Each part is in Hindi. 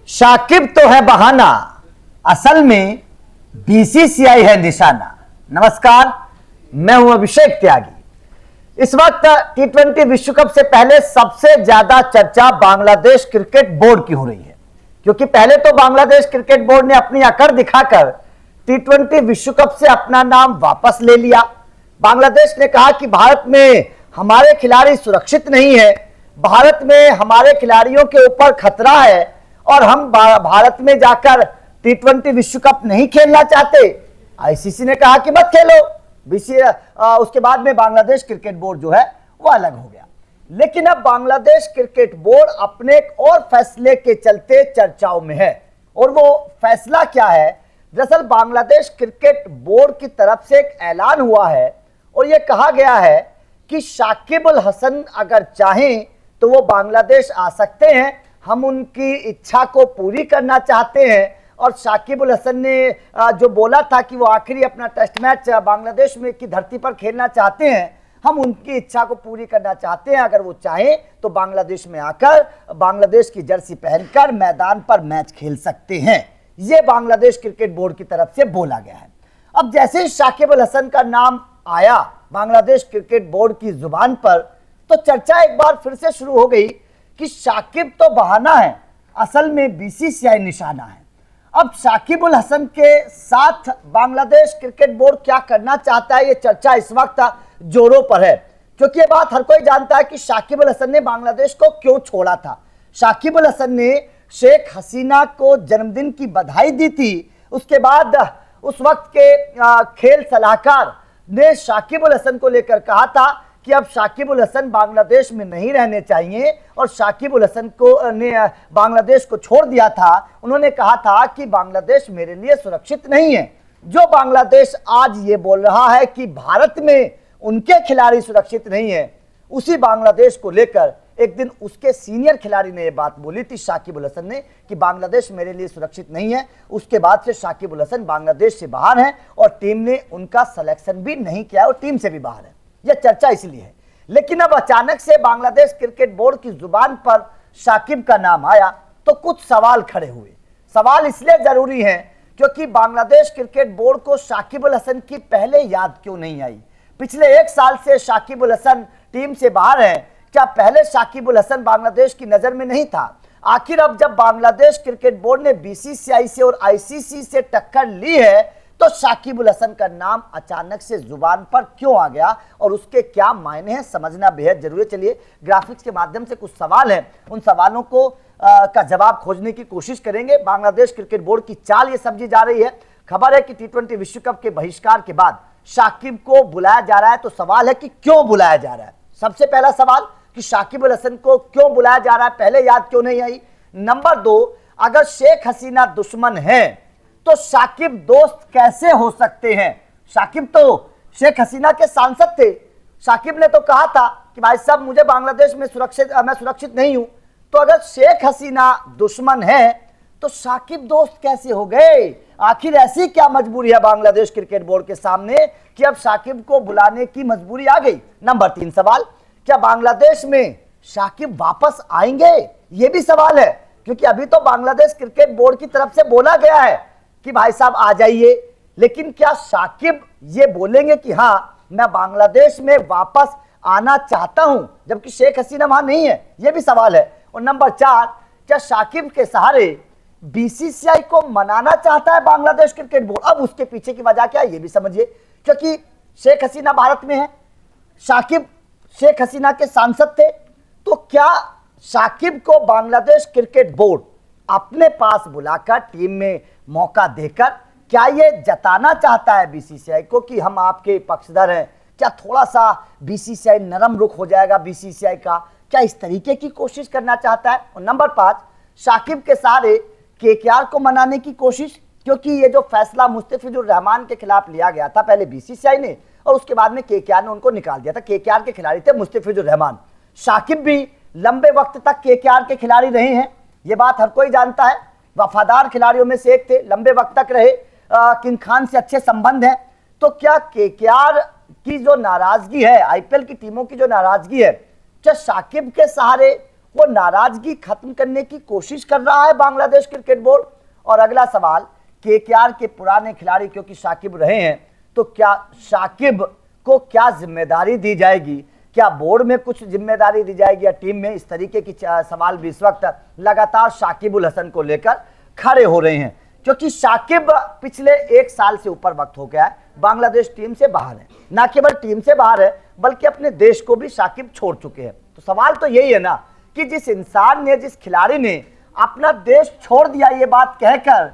शाकिब तो है बहाना, असल में बीसीसीआई है निशाना। नमस्कार, मैं हूं अभिषेक त्यागी। इस वक्त टी20 विश्व कप से पहले सबसे ज्यादा चर्चा बांग्लादेश क्रिकेट बोर्ड की हो रही है, क्योंकि पहले तो बांग्लादेश क्रिकेट बोर्ड ने अपनी अकड़ दिखाकर टी20 विश्व कप से अपना नाम वापस ले लिया। बांग्लादेश ने कहा कि भारत में हमारे खिलाड़ी सुरक्षित नहीं है, भारत में हमारे खिलाड़ियों के ऊपर खतरा है और हम भारत में जाकर टी20 विश्व कप नहीं खेलना चाहते। आईसीसी ने कहा कि मत खेलो। उसके बाद में बांग्लादेश क्रिकेट बोर्ड जो है वो अलग हो गया। लेकिन अब बांग्लादेश क्रिकेट बोर्ड अपने एक और फैसले के चलते चर्चाओं में है, और वो फैसला क्या है? दरअसल बांग्लादेश क्रिकेट बोर्ड की तरफ से एक ऐलान हुआ है और यह कहा गया है कि शाकिब अल हसन अगर चाहें तो वो बांग्लादेश आ सकते हैं, हम उनकी इच्छा को पूरी करना चाहते हैं। और शाकिब अल हसन ने जो बोला था कि वो आखिरी अपना टेस्ट मैच बांग्लादेश में की धरती पर खेलना चाहते हैं, हम उनकी इच्छा को पूरी करना चाहते हैं। अगर वो चाहें तो बांग्लादेश में आकर बांग्लादेश की जर्सी पहनकर मैदान पर मैच खेल सकते हैं। ये बांग्लादेश क्रिकेट बोर्ड की तरफ से बोला गया है। अब जैसे ही शाकिब अल हसन का नाम आया बांग्लादेश क्रिकेट बोर्ड की जुबान पर, तो चर्चा एक बार फिर से शुरू हो गई कि शाकिब तो बहाना है, असल में बीसीसीआई निशाना है। अब शाकिब अल हसन के साथ बांग्लादेश क्रिकेट बोर्ड क्या करना चाहता है, ये चर्चा इस वक्त जोरों पर है, क्योंकि ये बात हर कोई जानता है कि शाकिब अल हसन ने बांग्लादेश को क्यों छोड़ा था। शाकिब अल हसन ने शेख हसीना को जन्मदिन की बधाई दी थी। उसके बाद उस वक्त के खेल सलाहकार ने शाकिब अल हसन को लेकर कहा था कि अब शाकिब अल हसन बांग्लादेश में नहीं रहने चाहिए, और शाकिब अल हसन को ने बांग्लादेश को छोड़ दिया था। उन्होंने कहा था कि बांग्लादेश मेरे लिए सुरक्षित नहीं है। जो बांग्लादेश आज ये बोल रहा है कि भारत में उनके खिलाड़ी सुरक्षित नहीं है, उसी बांग्लादेश को लेकर एक दिन उसके सीनियर खिलाड़ी ने यह बात बोली थी शाकिब अल हसन ने कि बांग्लादेश मेरे लिए सुरक्षित नहीं है। उसके बाद से शाकिब अल हसन बांग्लादेश से बाहर है और टीम ने उनका सिलेक्शन भी नहीं किया और टीम से भी बाहर है। यह चर्चा इसलिए है। लेकिन अब अचानक से बांग्लादेश क्रिकेट बोर्ड की जुबान पर शाकिब का नाम आया तो कुछ सवाल खड़े हुए। सवाल इसलिए जरूरी हैं क्योंकि बांग्लादेश क्रिकेट बोर्ड को शाकिब अल हसन की पहले याद क्यों नहीं आई? पिछले एक साल से शाकिब अल हसन टीम से बाहर है। क्या पहले शाकिब अल हसन बांग्लादेश की नजर में नहीं था? आखिर अब जब बांग्लादेश क्रिकेट बोर्ड ने बीसीसीआई से और आईसीसी से टक्कर ली है तो शाकिब अल हसन का नाम अचानक से जुबान पर क्यों आ गया और उसके क्या मायने हैं, समझना बेहद जरूरी है। चलिए ग्राफिक्स के माध्यम से कुछ सवाल हैं, उन सवालों को का जवाब खोजने की कोशिश करेंगे। बांग्लादेश क्रिकेट बोर्ड की चाल ये समझी जा रही है। खबर है कि टी20 विश्व कप के बहिष्कार के बाद शाकिब को बुलाया जा रहा है, तो सवाल है कि क्यों बुलाया जा रहा है। सबसे पहला सवाल कि शाकिब अल हसन को क्यों बुलाया जा रहा है, पहले याद क्यों नहीं आई। नंबर 2, अगर शेख हसीना दुश्मन है तो शाकिब दोस्त कैसे हो सकते हैं? शाकिब तो शेख हसीना के सांसद थे। शाकिब ने तो कहा था कि भाई साहब मुझे बांग्लादेश में मैं सुरक्षित नहीं हूं। तो अगर शेख हसीना दुश्मन है तो शाकिब दोस्त कैसे हो गए? आखिर ऐसी क्या मजबूरी है बांग्लादेश क्रिकेट बोर्ड के सामने कि अब शाकिब को बुलाने की मजबूरी आ गई? नंबर 3 सवाल, क्या बांग्लादेश में शाकिब वापस आएंगे? यह भी सवाल है, क्योंकि अभी तो बांग्लादेश क्रिकेट बोर्ड की तरफ से बोला गया है कि भाई साहब आ जाइए, लेकिन क्या शाकिब ये बोलेंगे कि हाँ मैं बांग्लादेश में वापस आना चाहता हूं, जबकि शेख हसीना वहां नहीं है? यह भी सवाल है। और नंबर 4, क्या शाकिब के सहारे बीसीसीआई को मनाना चाहता है बांग्लादेश क्रिकेट बोर्ड? अब उसके पीछे की वजह क्या है ये भी समझिए, क्योंकि शेख हसीना भारत में है, शाकिब शेख हसीना के सांसद थे, तो क्या शाकिब को बांग्लादेश क्रिकेट बोर्ड अपने पास बुलाकर टीम में मौका देकर क्या ये जताना चाहता है बीसीसीआई को कि हम आपके पक्षधर हैं? क्या थोड़ा सा बीसीसीआई नरम रुख हो जाएगा बीसीसीआई का? क्या इस तरीके की कोशिश करना चाहता है? और नंबर 5, शाकिब के सहारे केकेआर को मनाने की कोशिश, क्योंकि ये जो फैसला मुस्तफिजुर रहमान के खिलाफ लिया गया था पहले बीसीसीआई ने और उसके बाद में केकेआर ने उनको निकाल दिया था। केकेआर के खिलाड़ी थे मुस्तफिजुर रहमान। शाकिब भी लंबे वक्त तक केकेआर के खिलाड़ी रहे हैं, ये बात हर कोई जानता है। वफादार खिलाड़ियों में से एक थे, लंबे वक्त तक रहे, किंग खान से अच्छे संबंध हैं। तो क्या केकेआर की जो नाराजगी है, आईपीएल की टीमों की जो नाराजगी है, क्या शाकिब के सहारे वो नाराजगी खत्म करने की कोशिश कर रहा है बांग्लादेश क्रिकेट बोर्ड। और अगला सवाल, केकेआर के पुराने खिलाड़ी क्योंकि शाकिब रहे हैं, तो क्या शाकिब को क्या जिम्मेदारी दी जाएगी, क्या बोर्ड में कुछ जिम्मेदारी दी जाएगी या टीम में? इस तरीके की सवाल भी इस वक्त लगातार शाकिब उल हसन को लेकर खड़े हो रहे हैं, क्योंकि शाकिब पिछले 1 साल से ऊपर वक्त हो गया है बांग्लादेश टीम से बाहर है। ना केवल टीम से बाहर है बल्कि अपने देश को भी शाकिब छोड़ चुके हैं। तो सवाल तो यही है ना कि जिस इंसान ने, जिस खिलाड़ी ने अपना देश छोड़ दिया ये बात कहकर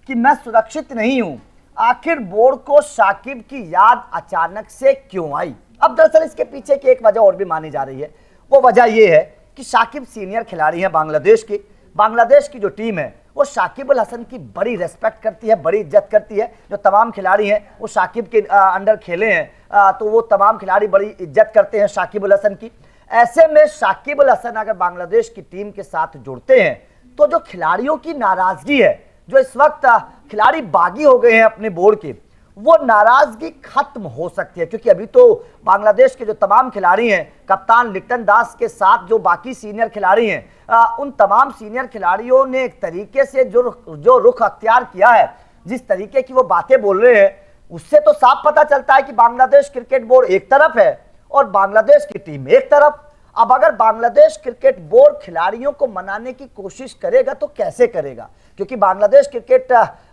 कि मैं सुरक्षित नहीं हूं, आखिर बोर्ड को शाकिब की याद अचानक से क्यों आई? अब दरअसल इसके पीछे की एक वजह और भी मानी जा रही है। वो वजह यह है कि शाकिब सीनियर खिलाड़ी हैं बांग्लादेश की। बांग्लादेश की जो टीम है वो शाकिब उल हसन की बड़ी रेस्पेक्ट करती है, बड़ी इज्जत करती है। जो तमाम खिलाड़ी हैं वो शाकिब के अंडर खेले हैं, तो वो तमाम खिलाड़ी बड़ी इज्जत करते हैं शाकिब उल हसन की। ऐसे में शाकिब उल हसन अगर बांग्लादेश की टीम के साथ जुड़ते हैं तो जो खिलाड़ियों की नाराजगी है, जो इस वक्त खिलाड़ी बागी हो गए हैं अपने बोर्ड के, वो नाराजगी खत्म हो सकती है। क्योंकि अभी तो बांग्लादेश के जो तमाम खिलाड़ी हैं, कप्तान लिटन दास के साथ जो बाकी सीनियर खिलाड़ी हैं, उन तमाम सीनियर खिलाड़ियों ने एक तरीके से जो रुख अख्तियार किया है, जिस तरीके की वो बातें बोल रहे हैं, उससे तो साफ पता चलता है कि बांग्लादेश क्रिकेट बोर्ड एक तरफ है और बांग्लादेश की टीम एक तरफ। अब अगर बांग्लादेश क्रिकेट बोर्ड खिलाड़ियों को मनाने की कोशिश करेगा तो कैसे करेगा? क्योंकि बांग्लादेश क्रिकेट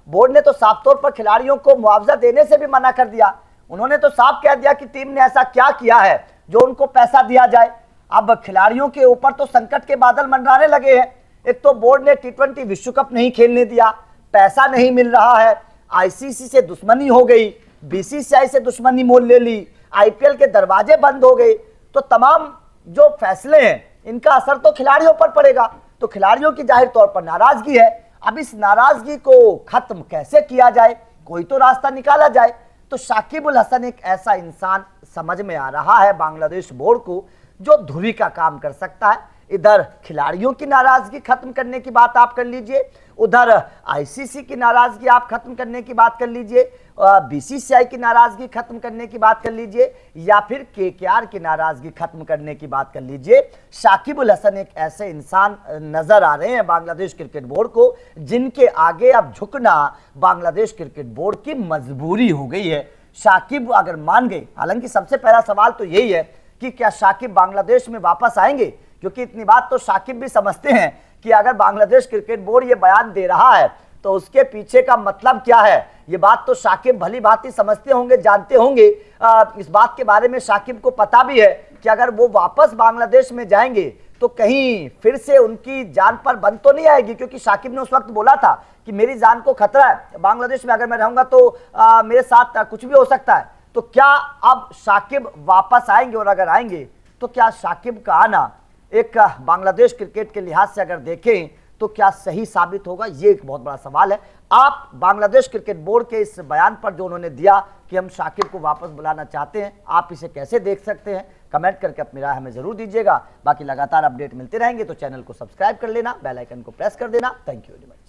बोर्ड ने तो साफ तौर पर खिलाड़ियों को मुआवजा देने से भी मना कर दिया। उन्होंने तो साफ कह दिया कि टीम ने ऐसा क्या किया है जो उनको पैसा दिया जाए। अब खिलाड़ियों के ऊपर तो संकट के बादल मंडराने लगे हैं। एक तो बोर्ड ने T20 विश्व कप नहीं खेलने दिया, पैसा नहीं मिल रहा है, आईसीसी से दुश्मनी हो गई, बीसीसीआई से दुश्मनी मोल ले ली, आईपीएल के दरवाजे बंद हो गए। तो तमाम जो फैसले हैं इनका असर तो खिलाड़ियों पर पड़ेगा। तो खिलाड़ियों की जाहिर तौर पर नाराजगी है। अब इस नाराजगी को खत्म कैसे किया जाए, कोई तो रास्ता निकाला जाए। तो शाकिब उल हसन एक ऐसा इंसान समझ में आ रहा है बांग्लादेश बोर्ड को जो धुरी का काम कर सकता है। इधर खिलाड़ियों की नाराजगी खत्म करने की बात आप कर लीजिए, उधर आईसीसी की नाराजगी आप खत्म करने की बात कर लीजिए, बीसीसीआई की नाराजगी खत्म करने की बात कर लीजिए, या फिर केकेआर की नाराजगी खत्म करने की बात कर लीजिए। शाकिब उल हसन एक ऐसे इंसान नजर आ रहे हैं बांग्लादेश क्रिकेट बोर्ड को जिनके आगे अब झुकना बांग्लादेश क्रिकेट बोर्ड की मजबूरी हो गई है। शाकिब अगर मान गए, हालांकि सबसे पहला सवाल तो यही है कि क्या शाकिब बांग्लादेश में वापस आएंगे, क्योंकि इतनी बात तो शाकिब भी समझते हैं कि अगर बांग्लादेश क्रिकेट बोर्ड ये बयान दे रहा है तो उसके पीछे का मतलब क्या है। ये बात तो शाकिब भली भांति समझते होंगे, जानते होंगे। इस बात के बारे में शाकिब को पता भी है कि अगर वो वापस बांग्लादेश में जाएंगे तो कहीं फिर से उनकी जान पर बंद तो नहीं आएगी, क्योंकि शाकिब ने उस वक्त बोला था कि मेरी जान को खतरा है, बांग्लादेश में अगर मैं रहूंगा तो मेरे साथ कुछ भी हो सकता है। तो क्या अब शाकिब वापस आएंगे, और अगर आएंगे तो क्या शाकिब का आना एक बांग्लादेश क्रिकेट के लिहाज से अगर देखें तो क्या सही साबित होगा, ये एक बहुत बड़ा सवाल है। आप बांग्लादेश क्रिकेट बोर्ड के इस बयान पर जो उन्होंने दिया कि हम शाकिब को वापस बुलाना चाहते हैं, आप इसे कैसे देख सकते हैं? कमेंट करके अपनी राय हमें जरूर दीजिएगा। बाकी लगातार अपडेट मिलते रहेंगे तो चैनल को सब्सक्राइब कर लेना, बेल आइकन को प्रेस कर देना। Thank you very much.